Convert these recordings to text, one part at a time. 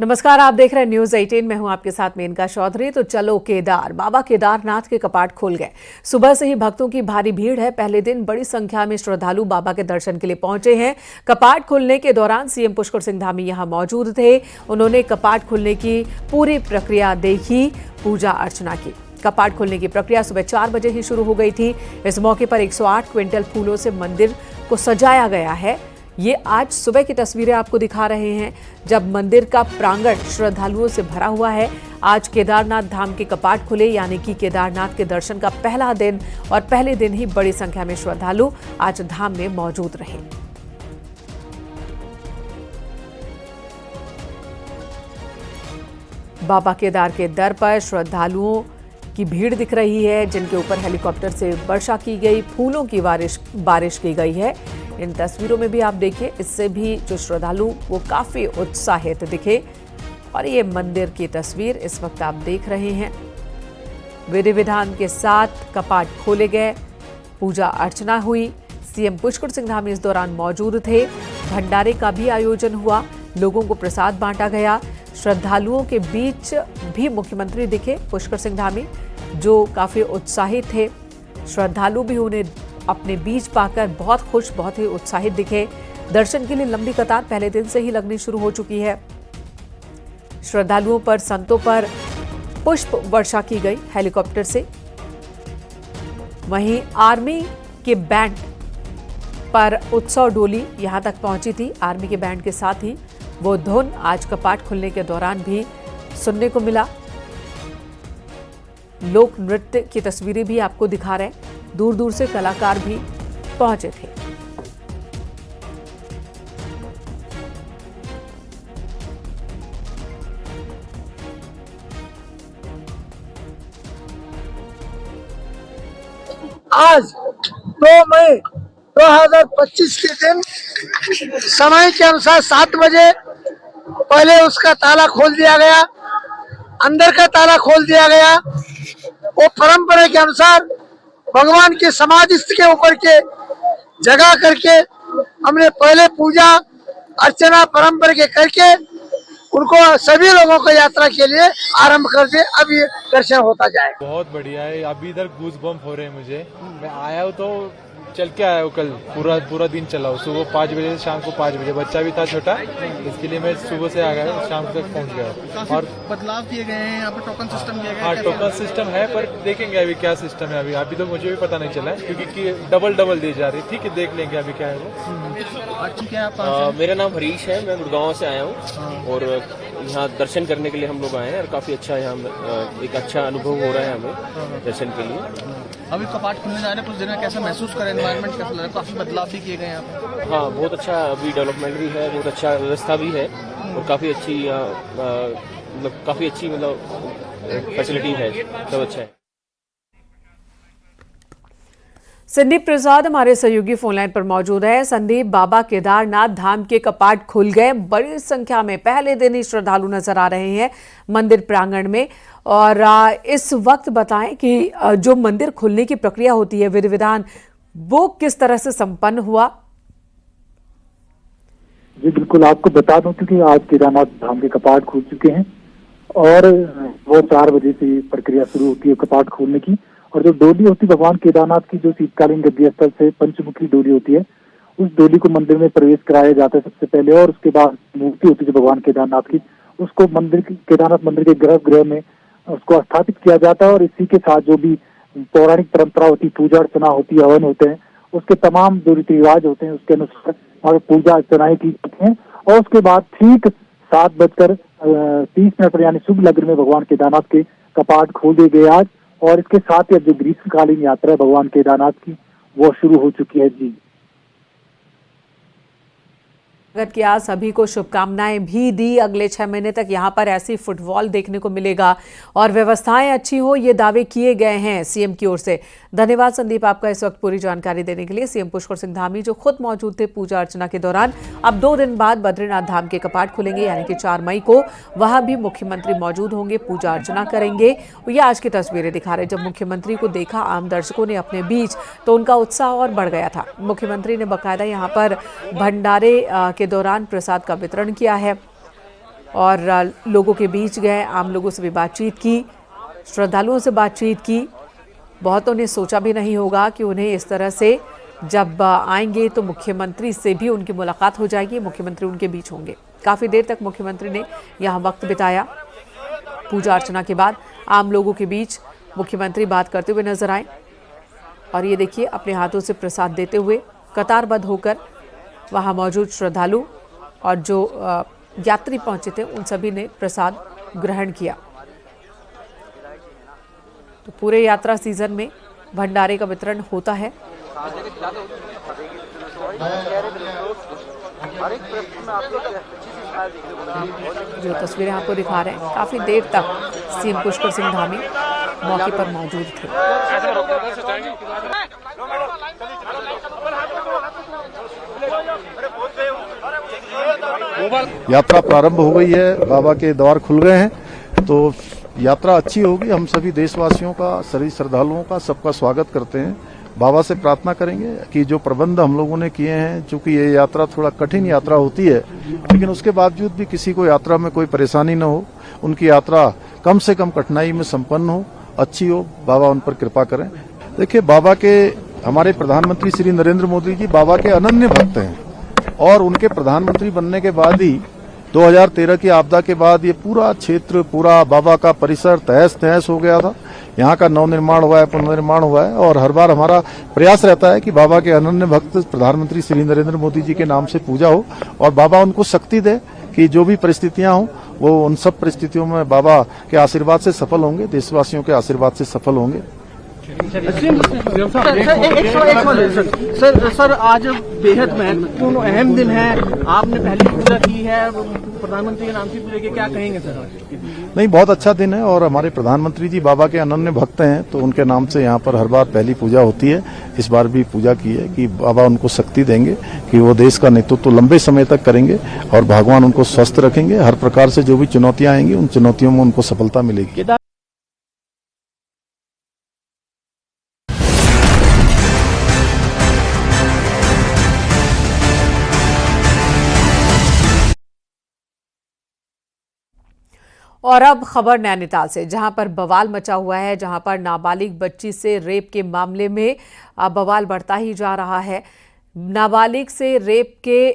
नमस्कार, आप देख रहे हैं न्यूज 18। मैं हूं आपके साथ मेनका चौधरी। तो चलो केदार, बाबा केदारनाथ के कपाट खुल गए। सुबह से ही भक्तों की भारी भीड़ है। पहले दिन बड़ी संख्या में श्रद्धालु बाबा के दर्शन के लिए पहुंचे हैं। कपाट खुलने के दौरान सीएम पुष्कर सिंह धामी यहां मौजूद थे। उन्होंने कपाट खुलने की पूरी प्रक्रिया देखी, पूजा अर्चना की। कपाट खुलने की प्रक्रिया सुबह 4 बजे ही शुरू हो गई थी। इस मौके पर 108 क्विंटल फूलों से मंदिर को सजाया गया है। ये आज सुबह की तस्वीरें आपको दिखा रहे हैं, जब मंदिर का प्रांगण श्रद्धालुओं से भरा हुआ है। आज केदारनाथ धाम के कपाट खुले, यानी कि केदारनाथ के दर्शन का पहला दिन, और पहले दिन ही बड़ी संख्या में श्रद्धालु आज धाम में मौजूद रहे। बाबा केदार के दर पर श्रद्धालुओं की भीड़ दिख रही है, जिनके ऊपर हेलीकॉप्टर से वर्षा की गई, फूलों की बारिश की गई है। इन तस्वीरों में भी आप देखिए, इससे भी जो श्रद्धालु वो काफी उत्साहित दिखे। और ये मंदिर की तस्वीर इस वक्त आप देख रहे हैं। विधि विधान के साथ कपाट खोले गए, पूजा अर्चना हुई। सीएम पुष्कर सिंह धामी इस दौरान मौजूद थे। भंडारे का भी आयोजन हुआ, लोगों को प्रसाद बांटा गया। श्रद्धालुओं के बीच भी मुख्यमंत्री दिखे पुष्कर सिंह धामी, जो काफी उत्साहित थे। श्रद्धालु भी उन्हें अपने बीच पाकर बहुत खुश, बहुत ही उत्साहित दिखे। दर्शन के लिए लंबी कतार पहले दिन से ही लगनी शुरू हो चुकी है। श्रद्धालुओं पर, संतों पर पुष्प वर्षा की गई हेलीकॉप्टर से। वहीं आर्मी के बैंड पर उत्सव डोली यहां तक पहुंची थी। आर्मी के बैंड के साथ ही वो धुन आज कपाट खुलने के दौरान भी सुनने को मिला। लोक नृत्य की तस्वीरें भी आपको दिखा रहे हैं। दूर दूर से कलाकार भी पहुंचे थे। आज 2 मई 2025 के दिन समय के अनुसार 7 बजे पहले उसका ताला खोल दिया गया, अंदर का ताला खोल दिया गया। वो परंपरा के अनुसार भगवान के समाधि के ऊपर के जगह करके हमने पहले पूजा अर्चना परंपरा के करके उनको सभी लोगों को यात्रा के लिए आरंभ कर दे। अब ये दर्शन होता जाए। बहुत बढ़िया है। अभी इधर गूज बम्प हो रहे हैं मुझे। मैं आया हूँ तो चल के आया हूँ, कल पूरा दिन चला हूँ। सुबह 5 बजे से शाम को 5 बजे। बच्चा भी था छोटा, इसके लिए मैं सुबह से आ गया, शाम तक पहुँच गया। और बदलाव किए गए हैं यहाँ पे, टोकन सिस्टम किया गया है। हाँ, टोकन सिस्टम है, पर देखेंगे अभी क्या सिस्टम है। अभी तो मुझे भी पता नहीं चला है, क्योंकि डबल दी जा रही है। ठीक है, देख लेंगे अभी क्या है वो। ठीक है, आप मेरा नाम हरीश है, मैं गुड़गांव से आया हूँ और यहाँ दर्शन करने के लिए हम लोग आए हैं और काफी अच्छा यहाँ एक अच्छा अनुभव हो रहा है हमें दर्शन के लिए। अभी कपाट खुलने जा रहे हैं, कुछ दिन कैसा महसूस करें, एनवायरनमेंट कैसा लग रहा है? काफी बदलाव भी किए गए यहाँ पे। हाँ, बहुत अच्छा अभी डेवलपमेंट भी है, बहुत अच्छा व्यवस्था भी है और काफी अच्छी फैसिलिटी है, सब अच्छा है। संदीप प्रसाद हमारे सहयोगी फोनलाइन पर मौजूद है। संदीप, बाबा केदारनाथ धाम के कपाट खुल गए, बड़ी संख्या में पहले दिन ही श्रद्धालु नजर आ रहे हैं मंदिर प्रांगण में। और इस वक्त बताएं कि जो मंदिर खुलने की प्रक्रिया होती है, विधि विधान, वो किस तरह से संपन्न हुआ? जी बिल्कुल, आपको बता दूं क्योंकि आज केदारनाथ धाम के कपाट खुल चुके हैं और वो 4 बजे से प्रक्रिया शुरू होती है कपाट खोलने की। और जो डोली होती है भगवान केदारनाथ की, जो शीतकालीन गद्दी स्थल से पंचमुखी डोली होती है, उस डोली को मंदिर में प्रवेश कराया जाता है सबसे पहले। और उसके बाद मूर्ति होती है जो भगवान केदारनाथ की, उसको केदारनाथ मंदिर के गर्भगृह में उसको स्थापित किया जाता है। और इसी के साथ जो भी पौराणिक परंपरा होती है, पूजा अर्चना होती है, हवन होते हैं, उसके तमाम जो रीति रिवाज होते हैं उसके अनुसार वहाँ पूजा अर्चनाएं की जाती हैं। और उसके बाद ठीक 7:30 पर यानी शुभ लग्न में भगवान केदारनाथ के कपाट खोल दिए गए आज। और इसके साथ ही जो ग्रीष्मकालीन यात्रा है भगवान केदारनाथ की, वो शुरू हो चुकी है। जी किया, सभी को शुभकामनाएं भी दी। अगले 6 महीने तक यहां पर ऐसी फुटबॉल देखने को मिलेगा और व्यवस्थाएं अच्छी हो, ये दावे किए गए हैं सीएम की ओर से। धन्यवाद संदीप आपका इस वक्त पूरी जानकारी देने के लिए। सीएम पुष्कर सिंह धामी जो खुद मौजूद थे पूजा अर्चना के दौरान। अब 2 दिन बाद बद्रीनाथ धाम के कपाट खुलेंगे, यानी कि 4 मई को। वहां भी मुख्यमंत्री मौजूद होंगे, पूजा अर्चना करेंगे। ये आज की तस्वीरें दिखा रहे। जब मुख्यमंत्री को देखा आम दर्शकों ने अपने बीच, तो उनका उत्साह और बढ़ गया था। मुख्यमंत्री ने बाकायदा यहाँ पर भंडारे के दौरान प्रसाद का वितरण किया है और लोगों के बीच गए, आम लोगों से भी बातचीत की, श्रद्धालुओं से बातचीत की। बहुतों ने सोचा भी नहीं होगा कि उन्हें इस तरह से जब आएंगे तो मुख्यमंत्री से भी उनकी मुलाकात हो जाएगी, मुख्यमंत्री उनके बीच होंगे। काफ़ी देर तक मुख्यमंत्री ने यहाँ वक्त बिताया। पूजा अर्चना के बाद आम लोगों के बीच मुख्यमंत्री बात करते हुए नजर आए और ये देखिए अपने हाथों से प्रसाद देते हुए कतारबद्ध होकर वहाँ मौजूद श्रद्धालु और जो यात्री पहुंचे थे उन सभी ने प्रसाद ग्रहण किया। तो पूरे यात्रा सीजन में भंडारे का वितरण होता है। जो तस्वीरें आपको दिखा रहे हैं, काफी देर तक सीएम पुष्कर सिंह धामी मौके पर मौजूद थे। यात्रा प्रारंभ हो गई है, बाबा के द्वार खुल गए हैं, तो यात्रा अच्छी होगी। हम सभी देशवासियों का, सभी श्रद्धालुओं का सबका स्वागत करते हैं। बाबा से प्रार्थना करेंगे कि जो प्रबंध हम लोगों ने किए हैं, चूंकि ये यात्रा थोड़ा कठिन यात्रा होती है, लेकिन उसके बावजूद भी किसी को यात्रा में कोई परेशानी न हो, उनकी यात्रा कम से कम कठिनाई में संपन्न हो, अच्छी हो, बाबा उन पर कृपा करें। देखिए, बाबा के, हमारे प्रधानमंत्री श्री नरेंद्र मोदी जी बाबा के अनन्य भक्त हैं और उनके प्रधानमंत्री बनने के बाद ही 2013 की आपदा के बाद ये पूरा क्षेत्र, पूरा बाबा का परिसर तहस नहस हो गया था। यहाँ का नवनिर्माण हुआ है, पुनर्निर्माण हुआ है और हर बार हमारा प्रयास रहता है कि बाबा के अनन्य भक्त प्रधानमंत्री श्री नरेंद्र मोदी जी के नाम से पूजा हो और बाबा उनको शक्ति दे कि जो भी परिस्थितियां हों वो उन सब परिस्थितियों में बाबा के आशीर्वाद से सफल होंगे, देशवासियों के आशीर्वाद से सफल होंगे। सर आज बेहद महत्वपूर्ण अहम दिन है, आपने पहली पूजा की है, प्रधानमंत्री के नाम से पूजा की, क्या कहेंगे सर? नहीं, बहुत अच्छा दिन है और हमारे प्रधानमंत्री जी बाबा के अनन्य भक्त हैं, तो उनके नाम से यहाँ पर हर बार पहली पूजा होती है। इस बार भी पूजा की है कि बाबा उनको शक्ति देंगे कि वो देश का नेतृत्व तो लंबे समय तक करेंगे और भगवान उनको स्वस्थ रखेंगे। हर प्रकार से जो भी चुनौतियां आएंगी उन चुनौतियों में उनको सफलता मिलेगी। और अब खबर नैनीताल से, जहां पर बवाल मचा हुआ है, जहां पर नाबालिग बच्ची से रेप के मामले में बवाल बढ़ता ही जा रहा है। नाबालिग से रेप के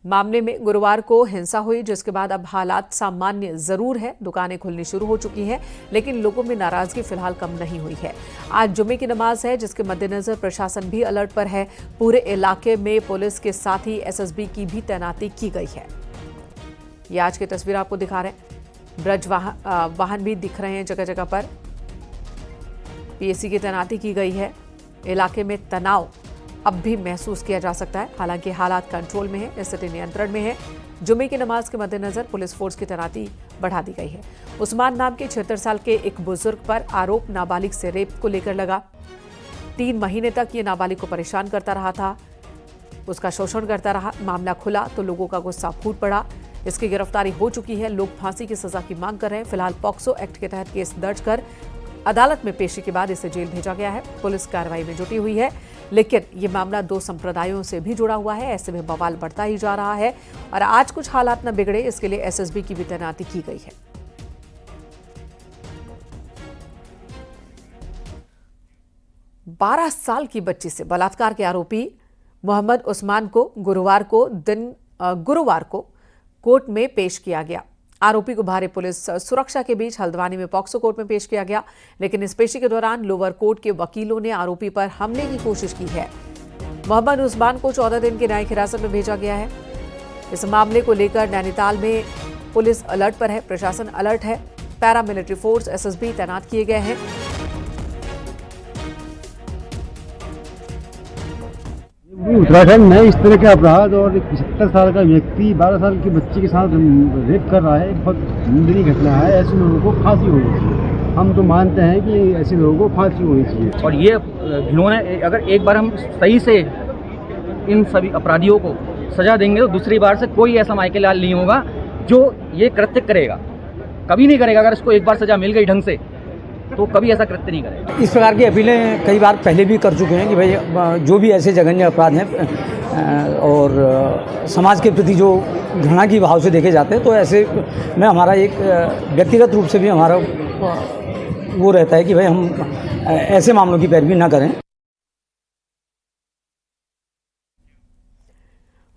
मामले में गुरुवार को हिंसा हुई, जिसके बाद अब हालात सामान्य जरूर है। दुकानें खुलनी शुरू हो चुकी हैं, लेकिन लोगों में नाराजगी फिलहाल कम नहीं हुई है। आज जुमे की नमाज है, जिसके मद्देनजर प्रशासन भी अलर्ट पर है। पूरे इलाके में पुलिस के साथ ही एसएसबी की भी तैनाती की गई है। ये आज की तस्वीर आपको दिखा रहे हैं। ब्रज वाहन भी दिख रहे हैं जगह जगह पर। पीएसी की तैनाती की गई है। इलाके में तनाव अब भी महसूस किया जा सकता है, हालांकि हालात कंट्रोल में है, स्थिति नियंत्रण में है। जुमे की नमाज के मद्देनजर पुलिस फोर्स की तैनाती बढ़ा दी गई है। उस्मान नाम के 76 साल के एक बुजुर्ग पर आरोप नाबालिग से रेप को लेकर लगा। 3 महीने तक ये नाबालिग को परेशान करता रहा था, उसका शोषण करता रहा। मामला खुला तो लोगों का गुस्सा फूट पड़ा। इसकी गिरफ्तारी हो चुकी है। लोग फांसी की सजा की मांग कर रहे हैं। फिलहाल पॉक्सो एक्ट के तहत केस दर्ज कर अदालत में पेशी के बाद इसे जेल भेजा गया है। पुलिस कार्रवाई में जुटी हुई है, लेकिन ये मामला 2 संप्रदायों से भी जुड़ा हुआ है। ऐसे में बवाल बढ़ता ही जा रहा है और आज कुछ हालात न बिगड़े, इसके लिए एसएसबी की भी तैनाती की गई है। बारह साल की बच्ची से बलात्कार के आरोपी मोहम्मद उस्मान को गुरुवार को कोर्ट में पेश किया गया। आरोपी को भारी पुलिस सुरक्षा के बीच हल्द्वानी में पॉक्सो कोर्ट में पेश किया गया, लेकिन इस पेशी के दौरान लोअर कोर्ट के वकीलों ने आरोपी पर हमले की कोशिश की है। मोहम्मद उस्मान को 14 दिन की न्यायिक हिरासत में भेजा गया है। इस मामले को लेकर नैनीताल में पुलिस अलर्ट पर है, प्रशासन अलर्ट है। पैरामिलिट्री फोर्स एसएसबी तैनात किए गए हैं। उत्तराखंड में इस तरह के अपराध और 75 साल का व्यक्ति 12 साल की बच्ची के साथ रेप कर रहा है, बहुत निंदनीय घटना है। ऐसे लोगों को फांसी होनी चाहिए। हम तो मानते हैं कि ऐसे लोगों को फांसी होनी चाहिए। और ये घिनौने, अगर एक बार हम सही से इन सभी अपराधियों को सजा देंगे तो दूसरी बार से कोई ऐसा माइकल लाल नहीं होगा जो ये कृत्य करेगा, कभी नहीं करेगा। अगर इसको एक बार सजा मिल गई ढंग से तो कभी ऐसा कृत्य नहीं करेगा। इस प्रकार की अपीलें कई बार पहले भी कर चुके हैं कि भाई जो भी ऐसे जघन्य अपराध हैं और समाज के प्रति जो घृणा की भाव से देखे जाते हैं, तो ऐसे में हमारा एक व्यक्तिगत रूप से भी हमारा वो रहता है कि भाई हम ऐसे मामलों की पैरवी ना करें।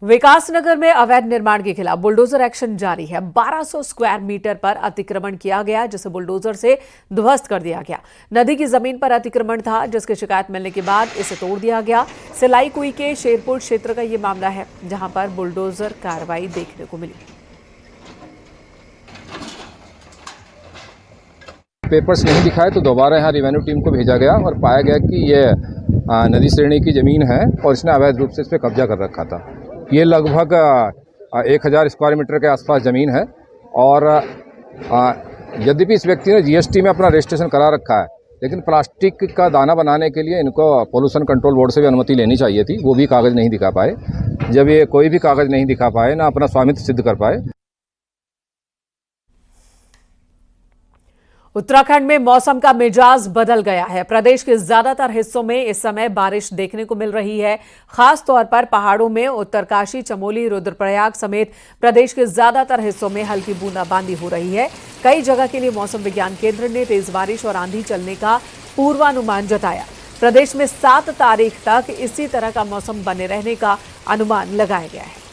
विकासनगर में अवैध निर्माण के खिलाफ बुलडोजर एक्शन जारी है। 1200 स्क्वायर मीटर पर अतिक्रमण किया गया, जिसे बुलडोजर से ध्वस्त कर दिया गया। नदी की जमीन पर अतिक्रमण था, जिसकी शिकायत मिलने के बाद इसे तोड़ दिया गया। सिलाई कुई के शेरपुर क्षेत्र का ये मामला है, जहां पर बुलडोजर कार्रवाई देखने को मिली। पेपर्स नहीं दिखाए तो दोबारा यहाँ रेवेन्यू टीम को भेजा गया और पाया गया कि ये नदी श्रेणी की ज़मीन है और इसने अवैध रूप से इस पर कब्जा कर रखा था। ये लगभग 1000 स्क्वायर मीटर के आसपास ज़मीन है और यद्यपि इस व्यक्ति ने जीएसटी में अपना रजिस्ट्रेशन करा रखा है, लेकिन प्लास्टिक का दाना बनाने के लिए इनको पोल्यूशन कंट्रोल बोर्ड से भी अनुमति लेनी चाहिए थी। वो भी कागज़ नहीं दिखा पाए। जब ये कोई भी कागज़ नहीं दिखा पाए, ना अपना स्वामित्व सिद्ध कर पाए। उत्तराखंड में मौसम का मिजाज बदल गया है। प्रदेश के ज्यादातर हिस्सों में इस समय बारिश देखने को मिल रही है। खास तौर पर पहाड़ों में उत्तरकाशी, चमोली, रुद्रप्रयाग समेत प्रदेश के ज्यादातर हिस्सों में हल्की बूंदाबांदी हो रही है। कई जगह के लिए मौसम विज्ञान केंद्र ने तेज बारिश और आंधी चलने का पूर्वानुमान जताया। प्रदेश में 7 तारीख तक इसी तरह का मौसम बने रहने का अनुमान लगाया गया है।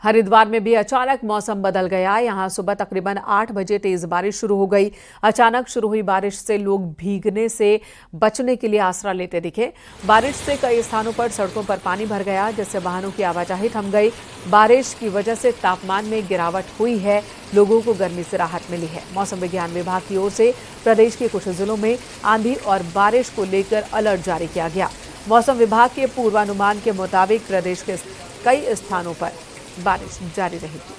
हरिद्वार में भी अचानक मौसम बदल गया। यहां सुबह तकरीबन 8 बजे तेज बारिश शुरू हो गई। अचानक शुरू हुई बारिश से लोग भीगने से बचने के लिए आसरा लेते दिखे। बारिश से कई स्थानों पर सड़कों पर पानी भर गया, जिससे वाहनों की आवाजाही थम गई। बारिश की वजह से तापमान में गिरावट हुई है। लोगों को गर्मी से राहत मिली है। मौसम विज्ञान विभाग की ओर से प्रदेश के कुछ जिलों में आंधी और बारिश को लेकर अलर्ट जारी किया गया। मौसम विभाग के पूर्वानुमान के मुताबिक प्रदेश के कई स्थानों पर बारिश जारी रहेगी।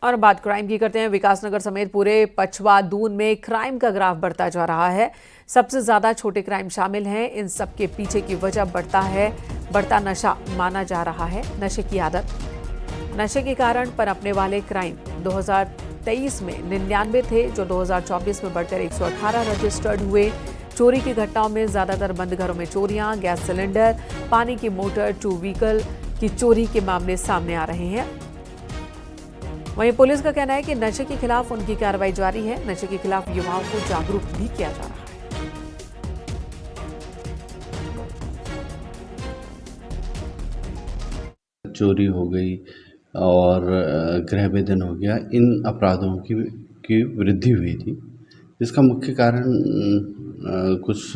और बात क्राइम की करते हैं। विकासनगर समेत पूरे पछवा दून में क्राइम का ग्राफ बढ़ता जा रहा है। सबसे ज्यादा छोटे क्राइम शामिल हैं। इन सब के पीछे की वजह बढ़ता नशा माना जा रहा है। नशे की आदत, नशे के कारण पनपने वाले क्राइम 2023 में 99 थे, जो 2024 में बढ़कर 118 रजिस्टर्ड हुए। चोरी की घटनाओं में ज्यादातर बंद घरों में चोरियां, गैस सिलेंडर, पानी की मोटर, 2 व्हीकल की चोरी के मामले सामने आ रहे हैं। वहीं पुलिस का कहना है कि नशे के खिलाफ उनकी कार्रवाई जारी है। नशे के खिलाफ युवाओं को जागरूक भी किया जा रहा है। चोरी हो गई और गृह भेदन हो गया, इन अपराधों की वृद्धि हुई थी। इसका मुख्य कारण कुछ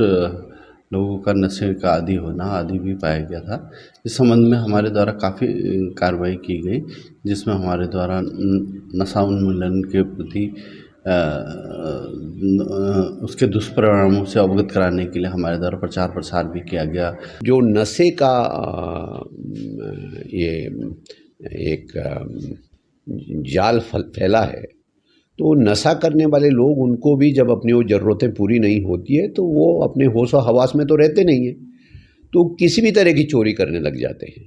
लोगों का नशे का आदी होना आदि भी पाया गया था। इस संबंध में हमारे द्वारा काफ़ी कार्रवाई की गई, जिसमें हमारे द्वारा नशा उन्मूलन के प्रति उसके दुष्परिणामों से अवगत कराने के लिए हमारे द्वारा प्रचार प्रसार भी किया गया। जो नशे का ये एक जाल फैला है, तो नशा करने वाले लोग, उनको भी जब अपनी वो ज़रूरतें पूरी नहीं होती है तो वो अपने होश और हवास में तो रहते नहीं हैं, तो किसी भी तरह की चोरी करने लग जाते हैं।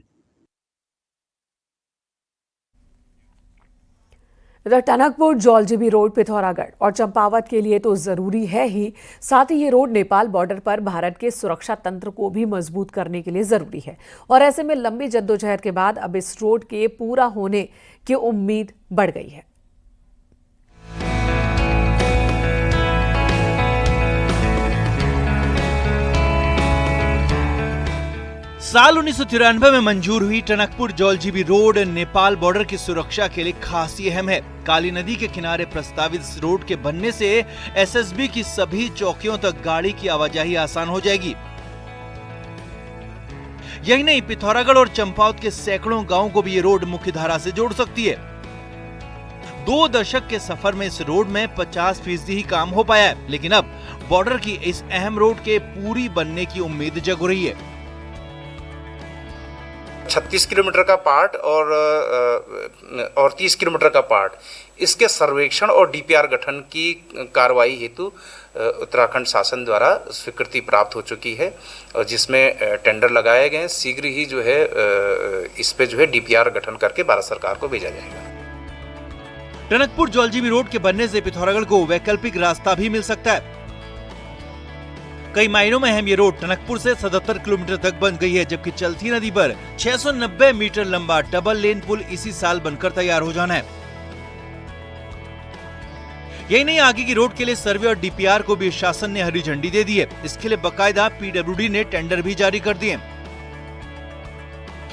इधर टनकपुर जौलजीबी रोड पिथौरागढ़ और चंपावत के लिए तो जरूरी है ही, साथ ही ये रोड नेपाल बॉर्डर पर भारत के सुरक्षा तंत्र को भी मजबूत करने के लिए जरूरी है। और ऐसे में लंबी जद्दोजहद के बाद अब इस रोड के पूरा होने की उम्मीद बढ़ गई है। साल 1993 में मंजूर हुई टनकपुर जौलजीबी रोड नेपाल बॉर्डर की सुरक्षा के लिए खासी अहम है। काली नदी के किनारे प्रस्तावित इस रोड के बनने से एसएसबी की सभी चौकियों तक गाड़ी की आवाजाही आसान हो जाएगी। यही नहीं, पिथौरागढ़ और चंपावत के सैकड़ों गांवों को भी ये रोड मुख्य धारा से जोड़ सकती है। 2 दशक के सफर में इस रोड में 50% ही काम हो पाया है, लेकिन अब बॉर्डर की इस अहम रोड के पूरी बनने की उम्मीद जग रही है। 36 किलोमीटर का पार्ट और 30 किलोमीटर का पार्ट, इसके सर्वेक्षण और डीपीआर गठन की कार्रवाई हेतु उत्तराखंड शासन द्वारा स्वीकृति प्राप्त हो चुकी है और जिसमें टेंडर लगाए गए। शीघ्र ही जो है इस पे जो है डीपीआर गठन करके भारत सरकार को भेजा जाएगा। टनकपुर जौलजीबी रोड के बनने से पिथौरागढ़ को वैकल्पिक रास्ता भी मिल सकता है। कई मायनों में अहम ये रोड टनकपुर से 77 किलोमीटर तक बन गई है, जबकि चलती नदी पर 690 मीटर लंबा डबल लेन पुल इसी साल बनकर तैयार हो जाना है। यही नहीं, आगे की रोड के लिए सर्वे और डीपीआर को भी शासन ने हरी झंडी दे दी है। इसके लिए बकायदा पीडब्ल्यूडी ने टेंडर भी जारी कर दिए।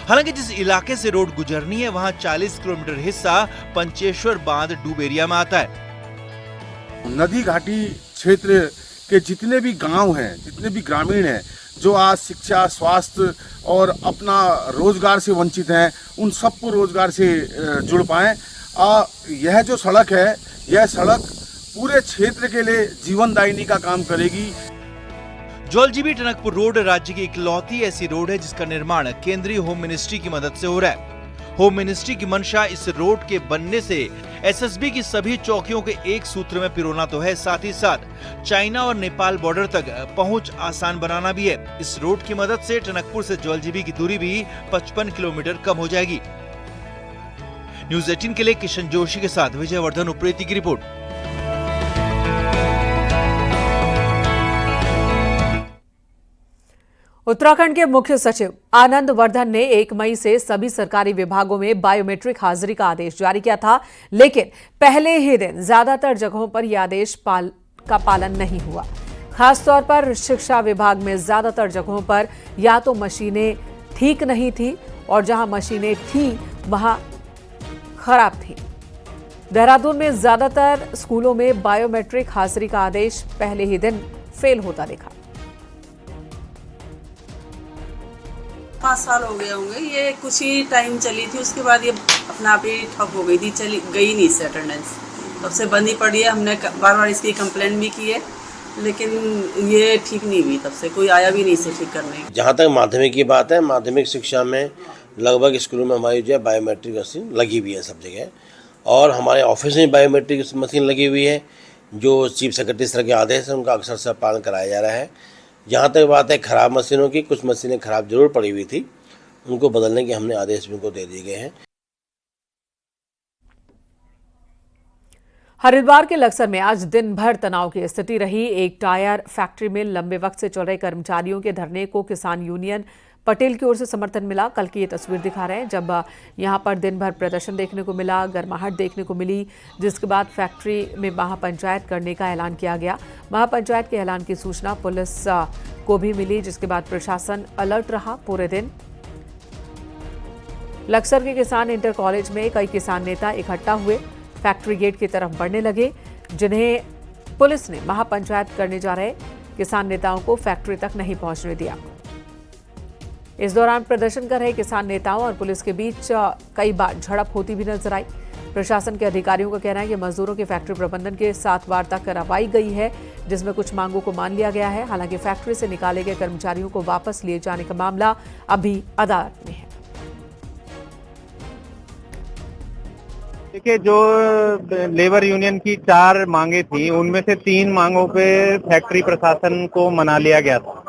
हालांकि जिस इलाके से रोड गुजरनी है वहां 40 किलोमीटर हिस्सा पंचेश्वर बांध डूब एरिया में आता है। नदी घाटी क्षेत्र के जितने भी गांव हैं, जितने भी ग्रामीण हैं जो आज शिक्षा, स्वास्थ्य और अपना रोजगार से वंचित हैं, उन सबको रोजगार से जुड़ पाएं। यह जो सड़क है, यह सड़क पूरे क्षेत्र के लिए जीवनदायिनी का काम करेगी। जौलजीबी टनकपुर रोड राज्य की इकलौती ऐसी रोड है जिसका निर्माण केंद्रीय होम मिनिस्ट्री की मदद से हो रहा है। होम मिनिस्ट्री की मंशा इस रोड के बनने से एसएसबी की सभी चौकियों के एक सूत्र में पिरोना तो है, साथ ही साथ चाइना और नेपाल बॉर्डर तक पहुंच आसान बनाना भी है। इस रोड की मदद से टनकपुर से जौलजीबी की दूरी भी 55 किलोमीटर कम हो जाएगी। न्यूज़ 18 के लिए किशन जोशी के साथ विजयवर्धन उप्रेती की रिपोर्ट। उत्तराखंड के मुख्य सचिव आनंद वर्धन ने 1 मई से सभी सरकारी विभागों में बायोमेट्रिक हाजिरी का आदेश जारी किया था, लेकिन पहले ही दिन ज्यादातर जगहों पर यह आदेश का पालन नहीं हुआ। खासतौर पर शिक्षा विभाग में ज्यादातर जगहों पर या तो मशीनें ठीक नहीं थी और जहां मशीनें थी वहां खराब थी। देहरादून में ज्यादातर स्कूलों में बायोमेट्रिक हाजिरी का आदेश पहले ही दिन फेल होता दिखा। 5 साल हो गए होंगे, ये कुछ ही टाइम चली थी, उसके बाद ये अपना आप ही ठप हो गई थी, चली गई नहीं इससे अटेंडेंस, तब से बंद ही पड़ी है। हमने बार बार इसकी कंप्लेंट भी की है, लेकिन ये ठीक नहीं हुई, तब से कोई आया भी नहीं इसे ठीक करने। जहाँ तक माध्यमिक की बात है, माध्यमिक शिक्षा में लगभग स्कूलों में हमारी जो है बायोमेट्रिक मशीन लगी हुई है सब जगह, और हमारे ऑफिस में बायोमेट्रिक मशीन लगी हुई है। जो चीफ सेक्रेटरी इस तरह के आदेश है उनका अक्सर से पालन कराया जा रहा है। जहाँ तक बात है खराब मशीनों की, कुछ मशीनें खराब जरूर पड़ी हुई थी, उनको बदलने के हमने आदेश भी उनको दे दिए गए हैं। हरिद्वार के लक्सर में आज दिन भर तनाव की स्थिति रही। एक टायर फैक्ट्री में लंबे वक्त से चल रहे कर्मचारियों के धरने को किसान यूनियन पटेल की ओर से समर्थन मिला। कल की ये तस्वीर दिखा रहे हैं जब यहां पर दिन भर प्रदर्शन देखने को मिला, गर्माहट देखने को मिली, जिसके बाद फैक्ट्री में महापंचायत करने का ऐलान किया गया। महापंचायत के ऐलान की सूचना पुलिस को भी मिली, जिसके बाद प्रशासन अलर्ट रहा पूरे दिन। लक्सर के किसान इंटर कॉलेज में कई किसान नेता इकट्ठा हुए, फैक्ट्री गेट की तरफ बढ़ने लगे, जिन्हें पुलिस ने महापंचायत करने जा रहे किसान नेताओं को फैक्ट्री तक नहीं पहुंचने दिया। इस दौरान प्रदर्शन कर रहे किसान नेताओं और पुलिस के बीच कई बार झड़प होती भी नजर आई। प्रशासन के अधिकारियों का कहना है कि मजदूरों की फैक्ट्री प्रबंधन के साथ वार्ता करवाई गई है, जिसमें कुछ मांगों को मान लिया गया है। हालांकि फैक्ट्री से निकाले गए कर्मचारियों को वापस लिए जाने का मामला अभी अदालत में है। देखिए, जो लेबर यूनियन की 4 मांगे थी, उनमें से 3 मांगों पे फैक्ट्री प्रशासन को मना लिया गया था,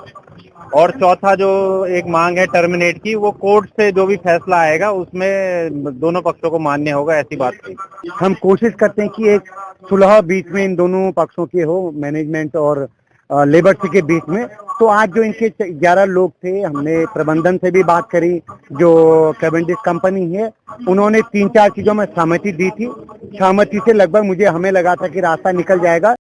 और चौथा जो एक मांग है टर्मिनेट की, वो कोर्ट से जो भी फैसला आएगा उसमें दोनों पक्षों को मान्य होगा, ऐसी बात थी। हम कोशिश करते हैं कि एक सुलह बीच में इन दोनों पक्षों की हो, मैनेजमेंट और लेबर के बीच में। तो आज जो इनके 11 लोग थे, हमने प्रबंधन से भी बात करी, जो कैवेंडिश कंपनी है, उन्होंने 3-4 चीजों में सहमति दी थी। सहमति से लगभग हमें लगा था कि रास्ता निकल जाएगा।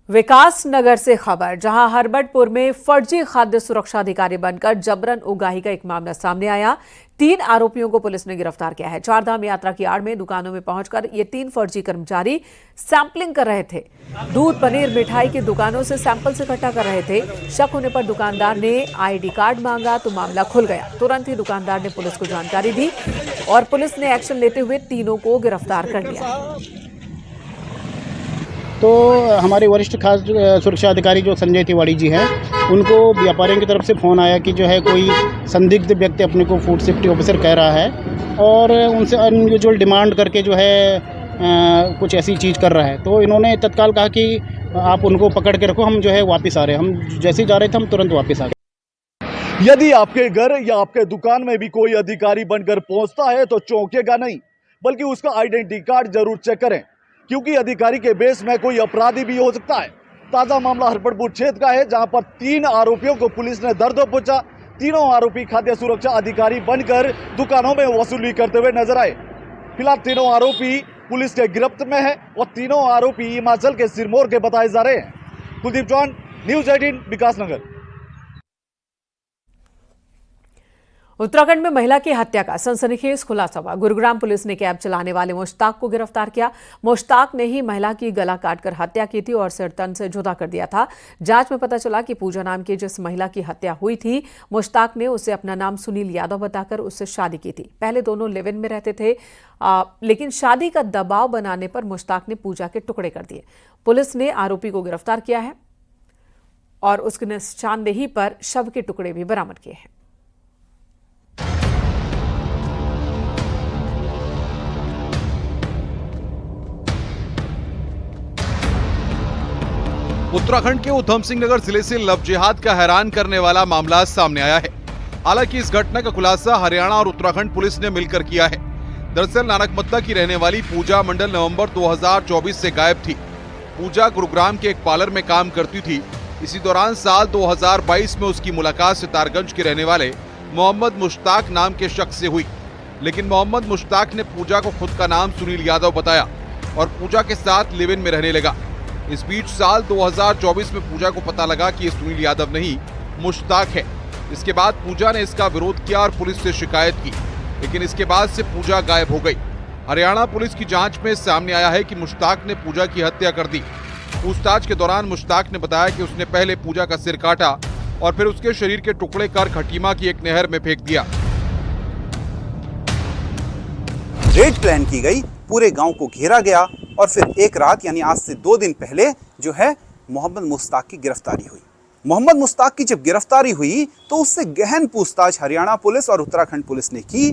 विकास नगर से खबर, जहां हरबटपुर में फर्जी खाद्य सुरक्षा अधिकारी बनकर जबरन उगाही का एक मामला सामने आया। 3 आरोपियों को पुलिस ने गिरफ्तार किया है। 4 धाम यात्रा की आड़ में दुकानों में पहुंचकर ये 3 फर्जी कर्मचारी सैंपलिंग कर रहे थे। दूध, पनीर, मिठाई की दुकानों से सैंपल्स इकट्ठा कर रहे थे। शक होने पर दुकानदार ने ID कार्ड मांगा तो मामला खुल गया। तुरंत ही दुकानदार ने पुलिस को जानकारी दी और पुलिस ने एक्शन लेते हुए तीनों को गिरफ्तार कर लिया। तो हमारे वरिष्ठ खास सुरक्षा अधिकारी जो संजय तिवारी जी हैं, उनको व्यापारियों की तरफ से फ़ोन आया कि जो है कोई संदिग्ध व्यक्ति अपने को फूड सेफ्टी ऑफिसर कह रहा है और उनसे अनयूजुअल डिमांड करके जो है कुछ ऐसी चीज़ कर रहा है। तो इन्होंने तत्काल कहा कि आप उनको पकड़ के रखो, हम जो है वापस आ रहे हैं। हम जैसे ही जा रहे थे हम तुरंत वापस आ गए। यदि आपके घर या आपके दुकान में भी कोई अधिकारी बनकर पहुंचता है तो चौंकेगा नहीं, बल्कि उसका आइडेंटिटी कार्ड जरूर चेक करें, क्योंकि अधिकारी के बेस में कोई अपराधी भी हो सकता है। ताजा मामला हरपटपुर क्षेत्र का है, जहां पर 3 आरोपियों को पुलिस ने दर दो पहुंचा। तीनों आरोपी खाद्य सुरक्षा अधिकारी बनकर दुकानों में वसूली करते हुए नजर आए। फिलहाल तीनों आरोपी पुलिस के गिरफ्त में है और तीनों आरोपी हिमाचल के सिरमौर के बताए जा रहे हैं। कुलदीप चौहान, न्यूज़ 18, विकासनगर। उत्तराखंड में महिला की हत्या का सनसनीखेज खुलासा हुआ। गुरुग्राम पुलिस ने कैब चलाने वाले मुश्ताक को गिरफ्तार किया। मुश्ताक ने ही महिला की गला काटकर हत्या की थी और सिर तन से जुदा कर दिया था। जांच में पता चला कि पूजा नाम की जिस महिला की हत्या हुई थी, मुश्ताक ने उसे अपना नाम सुनील यादव बताकर उससे शादी की थी। पहले दोनों लिव इन में रहते थे, लेकिन शादी का दबाव बनाने पर मुश्ताक ने पूजा के टुकड़े कर दिए। पुलिस ने आरोपी को गिरफ्तार किया है और उसकी निशानदेही पर शव के टुकड़े भी बरामद किए हैं। उत्तराखंड के उधम सिंह नगर जिले से लव जिहाद का हैरान करने वाला मामला सामने आया है। हालांकि इस घटना का खुलासा हरियाणा और उत्तराखंड पुलिस ने मिलकर किया है। दरअसल नानकमत्ता की रहने वाली पूजा मंडल नवंबर 2024 से गायब थी। पूजा गुरुग्राम के एक पार्लर में काम करती थी। इसी दौरान साल 2022 में उसकी मुलाकात सितारगंज के रहने वाले मोहम्मद मुश्ताक नाम के शख्स से हुई, लेकिन मोहम्मद मुश्ताक ने पूजा को खुद का नाम सुनील यादव बताया और पूजा के साथ लिव इन में रहने लगा। इस बीच साल 2024 में पूजा को पता लगा कि ये सुनील यादव नहीं, मुश्ताक है। इसके बाद पूजा ने इसका विरोध किया और पुलिस से शिकायत की, लेकिन इसके बाद से पूजा गायब हो गई। हरियाणा पुलिस की जांच में सामने आया है कि मुश्ताक ने पूजा की हत्या कर दी। पूछताछ के दौरान मुश्ताक ने बताया कि उसने पहले पूजा का सिर काटा और फिर उसके शरीर के टुकड़े कर खटीमा की एक नहर में फेंक दिया। रेड प्लान की गई, पूरे गांव को घेरा गया और फिर एक रात यानी आज से 2 दिन पहले जो है मोहम्मद मुश्ताक की गिरफ्तारी हुई। मोहम्मद मुश्ताक की जब गिरफ्तारी हुई तो उससे गहन पूछताछ हरियाणा पुलिस और उत्तराखंड पुलिस ने की।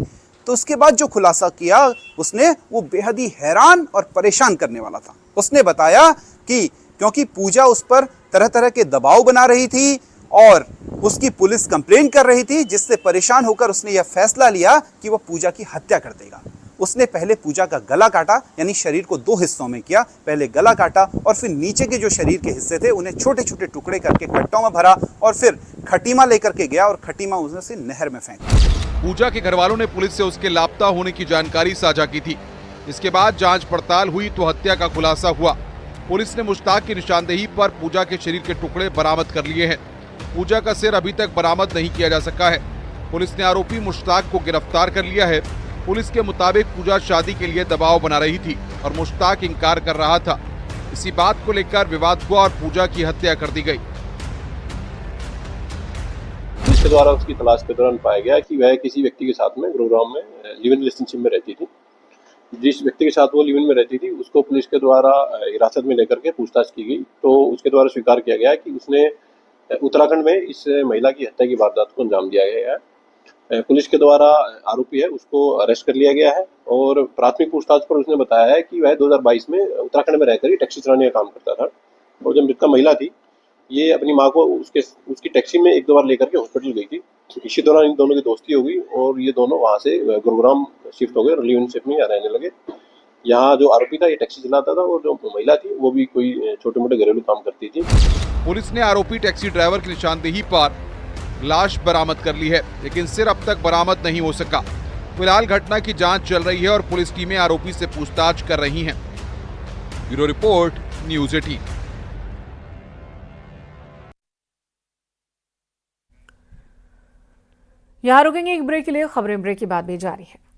तो उसके बाद जो खुलासा किया उसने, वो बेहद ही हैरान और परेशान करने वाला था। उसने बताया कि क्योंकि पूजा उस पर तरह तरह के दबाव बना रही थी और उसकी पुलिस कंप्लेन कर रही थी, जिससे परेशान होकर उसने यह फैसला लिया कि वह पूजा की हत्या कर देगा। उसने पहले पूजा का गला काटा, यानी शरीर को 2 हिस्सों में किया। पहले गला काटा और फिर नीचे के जो शरीर के हिस्से थे उन्हें छोटे छोटे टुकड़े करके कट्टों में भरा और फिर खटीमा लेकर के गया और खटीमा उसे नहर में फेंक दिया। पूजा के घरवालों ने पुलिस से उसके लापता होने की जानकारी साझा की थी। इसके बाद जांच पड़ताल हुई तो हत्या का खुलासा हुआ। पुलिस ने मुश्ताक की निशानदेही पर पूजा के शरीर के टुकड़े बरामद कर लिए हैं। पूजा का सिर अभी तक बरामद नहीं किया जा सका है। पुलिस ने आरोपी मुश्ताक को गिरफ्तार कर लिया है। पुलिस के मुताबिक पूजा शादी के लिए दबाव बना रही थी और मुश्ताक इंकार कर रहा था। इसी बात को लेकर विवाद हुआ और पूजा की हत्या कर दी गई। पुलिस के द्वारा उसकी तलाश के दौरान पाया गया कि वह किसी व्यक्ति के साथ में गुरुग्राम में लिव इन रिलेशनशिप में रहती थी। जिस व्यक्ति के साथ वो लिव इन में रहती थी उसको पुलिस के द्वारा हिरासत में लेकर के पूछताछ की गई, तो उसके द्वारा स्वीकार किया गया कि उसने उत्तराखंड में इस महिला की हत्या की वारदात को अंजाम दिया गया है। पुलिस के द्वारा आरोपी है उसको अरेस्ट कर लिया गया है और प्राथमिक पूछताछ पर उसने बताया है कि वह 2022 में उत्तराखंड में रहकर ही टैक्सी चलाने का काम करता था और जब मृतका महिला थी ये अपनी माँ को उसकी टैक्सी में 1-2 बार लेकर के हॉस्पिटल गई थी। इसी दौरान इन दोनों की दोस्ती हो गई और ये दोनों वहाँ से गुरुग्राम शिफ्ट हो गए और लिव इन शिफ्ट में यहाँ रहने लगे। यहाँ जो आरोपी था ये टैक्सी चलाता था और जो महिला थी वो भी कोई छोटे मोटे घरेलू काम करती थी। पुलिस ने आरोपी टैक्सी ड्राइवर की निशानदेही पर लाश बरामद कर ली है, लेकिन सिर अब तक बरामद नहीं हो सका। फिलहाल घटना की जांच चल रही है और पुलिस टीमें आरोपी से पूछताछ कर रही हैं। Bureau report, news 18। यहाँ रुकेंगे एक ब्रेक के लिए। खबरें ब्रेक के बाद भी जारी है।